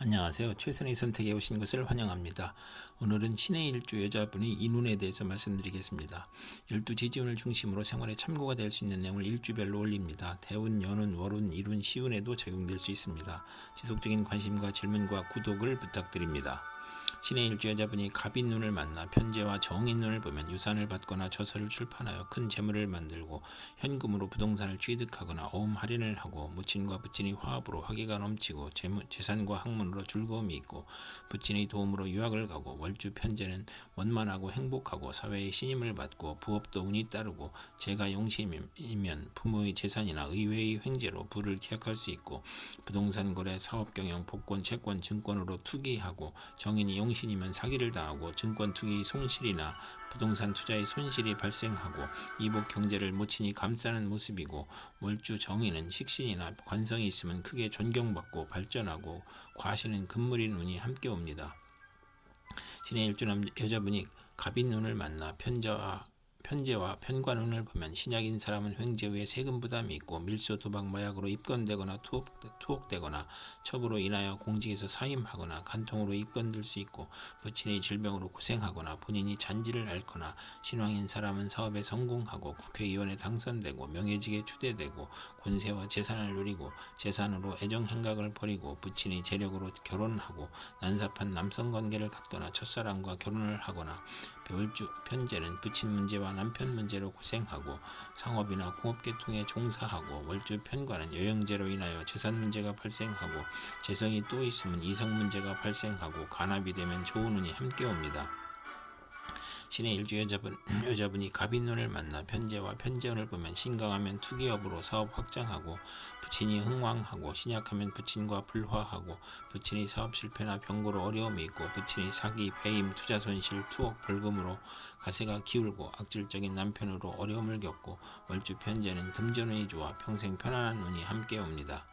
안녕하세요. 최선의 선택에 오신 것을 환영합니다. 오늘은 신의 일주 여자분의 인운에 대해서 말씀드리겠습니다. 12지지운을 중심으로 생활에 참고가 될 수 있는 내용을 일주별로 올립니다. 대운, 연운, 월운, 일운, 시운에도 적용될 수 있습니다. 지속적인 관심과 질문과 구독을 부탁드립니다. 신의 일주 여자분이 갑인눈을 만나 편재와 정인눈을 보면 유산을 받거나 저서를 출판하여 큰 재물을 만들고 현금으로 부동산을 취득하거나 어음 할인을 하고 무친과 부친이 화합으로 화기가 넘치고 재산과 학문으로 즐거움이 있고 부친의 도움으로 유학을 가고 월주 편재는 원만하고 행복하고 사회의 신임을 받고 부업도 운이 따르고 재가 용심이면 부모의 재산이나 의회의 횡재로 부를 기약할 수 있고 부동산 거래, 사업 경영, 복권, 채권, 증권으로 투기하고 정인이 용신이면 사기를 당하고 증권 투기 손실이나 부동산 투자의 손실이 발생하고 이복 경제를 모친이 감싸는 모습이고 월주 정인은 식신이나 관성이 있으면 크게 존경받고 발전하고 과신은 금물인 운이 함께 옵니다. 신의 일주 여자분이 갑인운을 만나 편재와 편관운을 보면 신약인 사람은 횡재 후에 세금 부담이 있고 밀수, 도박, 마약으로 입건되거나 투옥되거나 첩으로 인하여 공직에서 사임하거나 간통으로 입건될 수 있고 부친의 질병으로 고생하거나 본인이 잔지를 앓거나 신왕인 사람은 사업에 성공하고 국회의원에 당선되고 명예직에 추대되고 권세와 재산을 누리고 재산으로 애정행각을 벌이고 부친의 재력으로 결혼하고 난삽한 남성관계를 갖거나 첫사랑과 결혼을 하거나 월주 편재는 부친 문제와 남편 문제로 고생하고 상업이나 공업계통에 종사하고 월주 편관은 여행제로 인하여 재산 문제가 발생하고 재성이 또 있으면 이성 문제가 발생하고 간합이 되면 좋은 운이 함께 옵니다. 신의 일주 여자분이 갑인운을 만나 편재와 편재운을 보면 신강하면 투기업으로 사업 확장하고 부친이 흥왕하고 신약하면 부친과 불화하고 부친이 사업 실패나 병고로 어려움이 있고 부친이 사기, 배임, 투자 손실, 투억, 벌금으로 가세가 기울고 악질적인 남편으로 어려움을 겪고 월주 편재는 금전운이 좋아 평생 편안한 운이 함께 옵니다.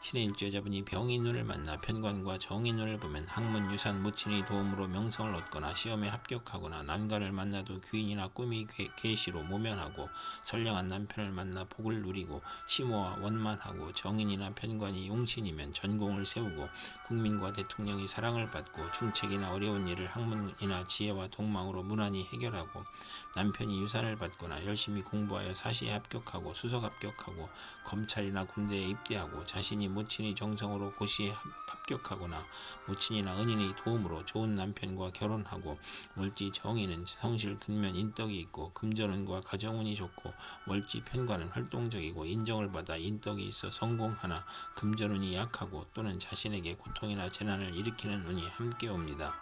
신의 일주 여자분이 병인운을 만나 편관과 정인운을 보면 학문, 유산, 모친의 도움으로 명성을 얻거나 시험에 합격하거나 남가를 만나도 귀인이나 꿈이 계시로 모면하고 선량한 남편을 만나 복을 누리고 심호와 원만하고 정인이나 편관이 용신이면 전공을 세우고 국민과 대통령이 사랑을 받고 중책이나 어려운 일을 학문이나 지혜와 동망으로 무난히 해결하고 남편이 유산을 받거나 열심히 공부하여 사시에 합격하고 수석 합격하고 검찰이나 군대에 입대하고 자신이 모친의 정성으로 고시에 합격하거나 모친이나 은인의 도움으로 좋은 남편과 결혼하고 월지 정인은 성실 근면 인덕이 있고 금전운과 가정운이 좋고 월지 편관은 활동적이고 인정을 받아 인덕이 있어 성공하나 금전운이 약하고 또는 자신에게 고통이나 재난을 일으키는 운이 함께 옵니다.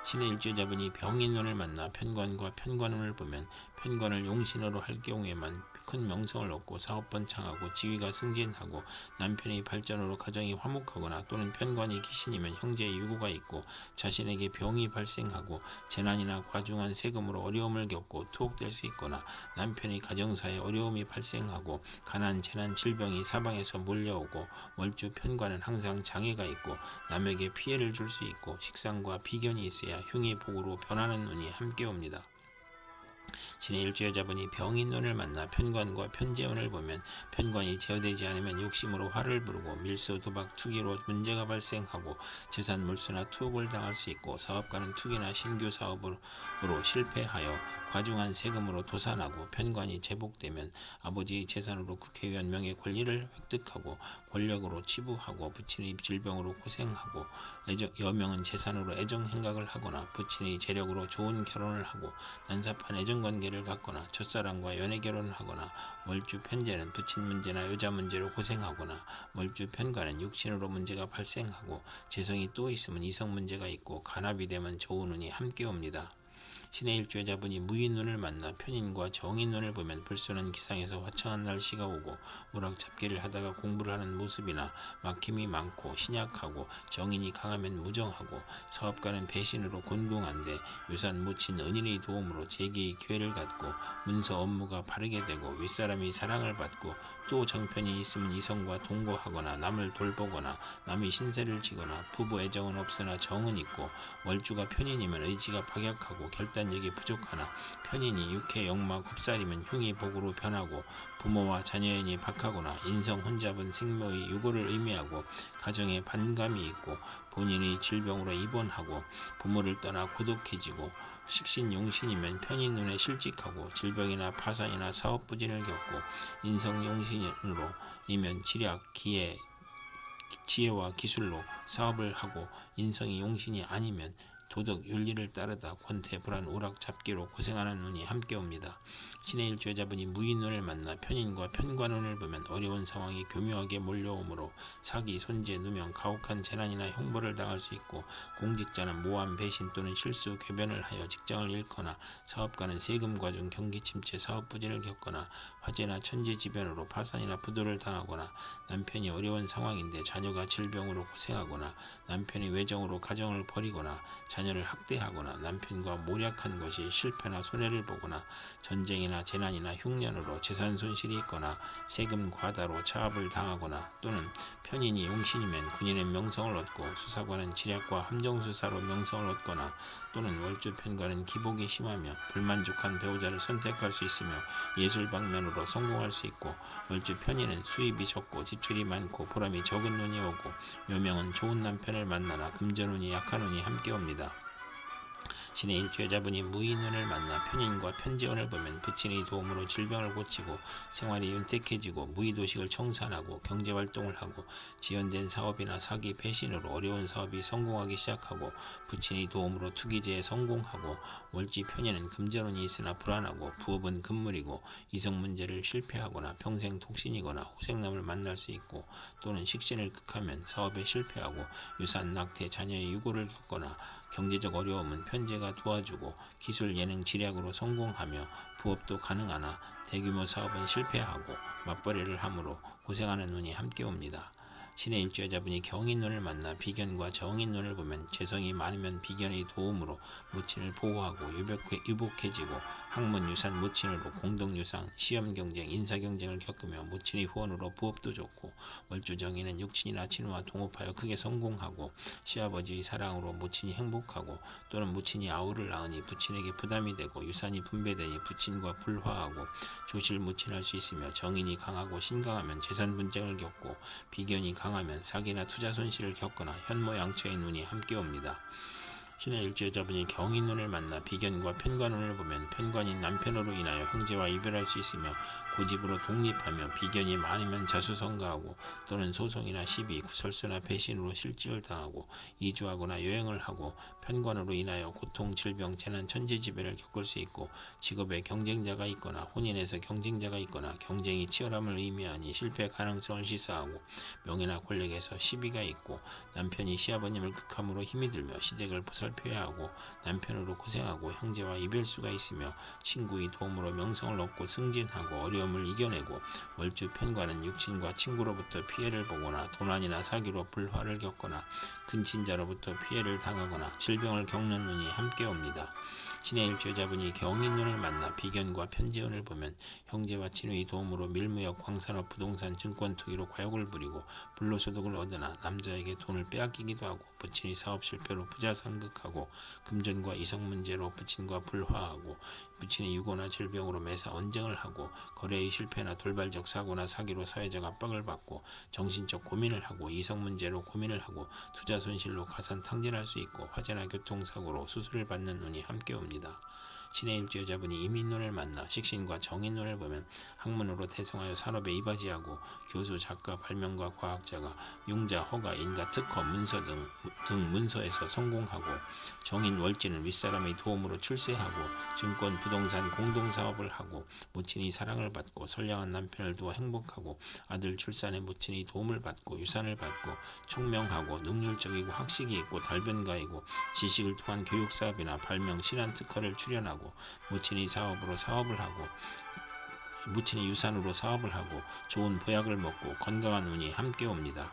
신의 일주 여자분이 병인운을 만나 편관과 편관운을 보면 편관을 용신으로 할 경우에만 큰 명성을 얻고 사업 번창하고 지위가 승진하고 남편의 발전으로 가정이 화목하거나 또는 편관이 귀신이면 형제의 유고가 있고 자신에게 병이 발생하고 재난이나 과중한 세금으로 어려움을 겪고 투옥될 수 있거나 남편의 가정사에 어려움이 발생하고 가난, 재난, 질병이 사방에서 몰려오고 월주 편관은 항상 장애가 있고 남에게 피해를 줄 수 있고 식상과 비견이 있어야 흉의 복으로 변하는 운이 함께 옵니다. 신의 일주 여자분이 병인운을 만나 편관과 편재운을 보면 편관이 제어되지 않으면 욕심으로 화를 부르고 밀수, 도박, 투기로 문제가 발생하고 재산 몰수나 투옥을 당할 수 있고 사업가는 투기나 신규 사업으로 실패하여 과중한 세금으로 도산하고 편관이 제복되면 아버지의 재산으로 국회의원 명예 권리를 획득하고 권력으로 치부하고 부친의 질병으로 고생하고 여명은 재산으로 애정행각을 하거나 부친의 재력으로 좋은 결혼을 하고 난삽한 애정관계를 갖거나 첫사랑과 연애결혼을 하거나 월주 편재는 부친 문제나 여자 문제로 고생하거나 월주 편관은 육신으로 문제가 발생하고 재성이 또 있으면 이성 문제가 있고 간합이 되면 좋은 운이 함께 옵니다. 신의 일주 여자분이 무인운을 만나 편인과 정인운을 보면 불쏘는 기상에서 화창한 날씨가 오고 무락잡기를 하다가 공부를 하는 모습이나 막힘이 많고 신약하고 정인이 강하면 무정하고 사업가는 배신으로 곤궁한데 유산 모친 은인의 도움으로 재기의 기회를 갖고 문서 업무가 바르게 되고 윗사람이 사랑을 받고 또 정편이 있으면 이성과 동거하거나 남을 돌보거나 남의 신세를 지거나 부부 애정은 없으나 정은 있고 월주가 편인이면 의지가 박약하고 결단 결단력이 부족하나 편인이 육해 역마 곱살이면 흉이 복으로 변하고 부모와 자녀인이 박하거나 인성 혼잡은 생모의 유고를 의미하고 가정에 반감이 있고 본인이 질병으로 입원하고 부모를 떠나 고독해지고 식신용신이면 편인 눈에 실직하고 질병이나 파산이나 사업 부진을 겪고 인성용신으로 이면 지략, 기회, 지혜와 기술로 사업을 하고 인성이 용신이 아니면 도덕, 윤리를 따르다 권태, 불안, 오락, 잡기로 고생하는 운이 함께 옵니다. 신의 일주여자분이 무인운을 만나 편인과 편관운을 보면 어려운 상황이 교묘하게 몰려오므로 사기, 손재, 누명, 가혹한 재난이나 형벌을 당할 수 있고 공직자는 모함, 배신 또는 실수, 궤변을 하여 직장을 잃거나 사업가는 세금 과중, 경기 침체, 사업 부진을 겪거나 화재나 천재지변으로 파산이나 부도를 당하거나 남편이 어려운 상황인데 자녀가 질병으로 고생하거나 남편이 외정으로 가정을 버리거나 자녀를 학대하거나 남편과 모략한 것이 실패나 손해를 보거나 전쟁이나 재난이나 흉년으로 재산 손실이 있거나 세금 과다로 차압을 당하거나 또는 편인이 용신이면 군인의 명성을 얻고 수사관은 지략과 함정수사로 명성을 얻거나 또는 월주 편관은 기복이 심하며 불만족한 배우자를 선택할 수 있으며 예술 방면으로 성공할 수 있고 월주 편인은 수입이 적고 지출이 많고 보람이 적은 운이 오고 여명은 좋은 남편을 만나나 금전운이 약한 운이 함께 옵니다. 신의 일주여자분이 무인운을 만나 편인과 편재운을 보면 부친의 도움으로 질병을 고치고 생활이 윤택해지고 무의도식을 청산하고 경제활동을 하고 지연된 사업이나 사기, 배신으로 어려운 사업이 성공하기 시작하고 부친의 도움으로 투기제에 성공하고 월지 편인은 금전운이 있으나 불안하고 부업은 금물이고 이성문제를 실패하거나 평생 독신이거나 호생남을 만날 수 있고 또는 식신을 극하면 사업에 실패하고 유산, 낙태, 자녀의 유고를 겪거나 경제적 어려움은 편재가 도와주고 기술, 예능, 지략으로 성공하며 부업도 가능하나 대규모 사업은 실패하고 맞벌이를 함으로 고생하는 운이 함께 옵니다. 신의 일주여자분이 경인운을 만나 비견과 정인운을 보면 재성이 많으면 비견의 도움으로 모친을 보호하고 유복해지고 학문, 유산, 모친으로 공동유상, 시험경쟁, 인사경쟁을 겪으며 모친의 후원으로 부업도 좋고 월주 정인은 육친이나 친우와 동업하여 크게 성공하고 시아버지의 사랑으로 모친이 행복하고 또는 모친이 아우를 낳으니 부친에게 부담이 되고 유산이 분배되니 부친과 불화하고 조실 모친할 수 있으며 정인이 강하고 신강하면 재산 분쟁을 겪고 비견이 강하면 사기나 투자 손실을 겪거나 현모양처의 눈이 함께 옵니다. 신의 일주여자분이 경인운을 만나 비견과 편관운을 보면 편관인 남편으로 인하여 형제와 이별할 수 있으며 고집으로 독립하며 비견이 많으면 자수성가하고 또는 소송이나 시비, 구설수나 배신으로 실직을 당하고 이주하거나 여행을 하고 편관으로 인하여 고통, 질병, 재난, 천재지변을 겪을 수 있고 직업에 경쟁자가 있거나 혼인에서 경쟁자가 있거나 경쟁이 치열함을 의미하니 실패 가능성을 시사하고 명예나 권력에서 시비가 있고 남편이 시아버님을 극함으로 힘이 들며 시댁을 보살펴야 하고 남편으로 고생하고 형제와 이별수가 있으며 친구의 도움으로 명성을 얻고 승진하고 어려움을 이겨내고 월주 편관은 육친과 친구로부터 피해를 보거나 도난이나 사기로 불화를 겪거나 근친자로부터 피해를 당하거나 질병을 겪는 운이 함께 옵니다. 신의 일주여자분이 경인운을 만나 비견과 편재운을 보면 형제와 친구의 도움으로 밀무역, 광산업, 부동산, 증권 투기로 과욕을 부리고 불로소득을 얻으나 남자에게 돈을 빼앗기기도 하고 부친이 사업 실패로 부자상극하고 금전과 이성 문제로 부친과 불화하고 부친이 유고나 질병으로 매사 언쟁을 하고 거래의 실패나 돌발적 사고나 사기로 사회적 압박을 받고 정신적 고민을 하고 이성 문제로 고민을 하고 투자 손실로 가산 탕진할 수 있고 화재나 교통사고로 수술을 받는 운이 함께 옵니다. 신의 일주여자분이 이민운을 만나 식신과 정인운을 보면 학문으로 대성하여 산업에 이바지하고 교수, 작가, 발명가, 과학자가 융자, 허가, 인가, 특허, 문서 등 문서에서 성공하고 정인 월지는 윗사람의 도움으로 출세하고 증권, 부동산, 공동사업을 하고 모친의 사랑을 받고 선량한 남편을 두어 행복하고 아들 출산에 모친의 도움을 받고 유산을 받고 총명하고 능률적이고 학식이 있고 달변가이고 지식을 통한 교육사업이나 발명, 신한 특허를 출연하고 모친의 사업으로 사업을 하고 모친의 유산으로 사업을 하고 좋은 보약을 먹고 건강한 운이 함께 옵니다.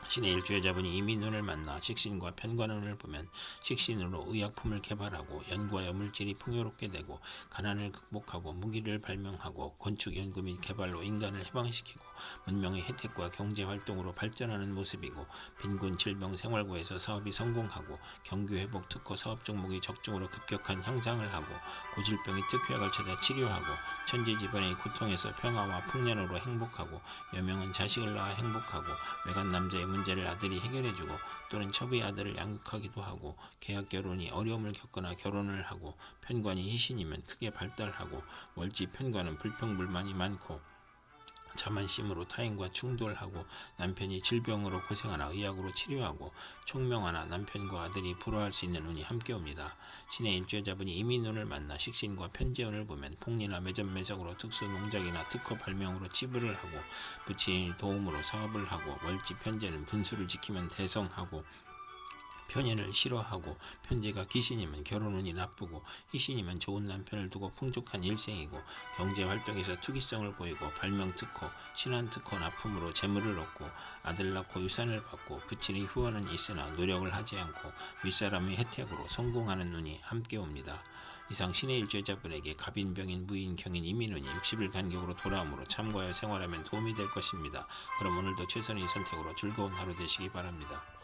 신의 일주여자분이 이민운을 만나 식신과 편관운을 보면 식신으로 의약품을 개발하고 연구하여 물질이 풍요롭게 되고 가난을 극복하고 무기를 발명하고 건축 연구 및 개발로 인간을 해방시키고 문명의 혜택과 경제활동으로 발전하는 모습이고 빈곤 질병 생활고에서 사업이 성공하고 경기회복 특허 사업 종목이 적중으로 급격한 향상을 하고 고질병이 특효약을 찾아 치료하고 천지집안의 고통에서 평화와 풍년으로 행복하고 여명은 자식을 낳아 행복하고 외간 남자의 문제를 아들이 해결해주고 또는 첩의 아들을 양육하기도 하고 계약 결혼이 어려움을 겪거나 결혼을 하고 편관이 희신이면 크게 발달하고 월지 편관은 불평불만이 많고 자만심으로 타인과 충돌하고 남편이 질병으로 고생하나 의학으로 치료하고 총명하나 남편과 아들이 불화할 수 있는 운이 함께 옵니다. 신의 일주여자분이 이민운을 만나 식신과 편재운을 보면 폭리나 매점매석으로 특수 농작이나 특허 발명으로 치부를 하고 부친의 도움으로 사업을 하고 월지 편재는 분수를 지키면 대성하고 편인을 싫어하고 편재가 기신이면 결혼운이 나쁘고 희신이면 좋은 남편을 두고 풍족한 일생이고 경제활동에서 투기성을 보이고 발명특허, 신한특허 납품으로 재물을 얻고 아들 낳고 유산을 받고 부친의 후원은 있으나 노력을 하지 않고 윗사람의 혜택으로 성공하는 운이 함께 옵니다. 이상 신의 일주여자분에게 갑인, 병인, 무인, 경인, 이민운이 60일 간격으로 돌아오므로 참고하여 생활하면 도움이 될 것입니다. 그럼 오늘도 최선의 선택으로 즐거운 하루 되시기 바랍니다.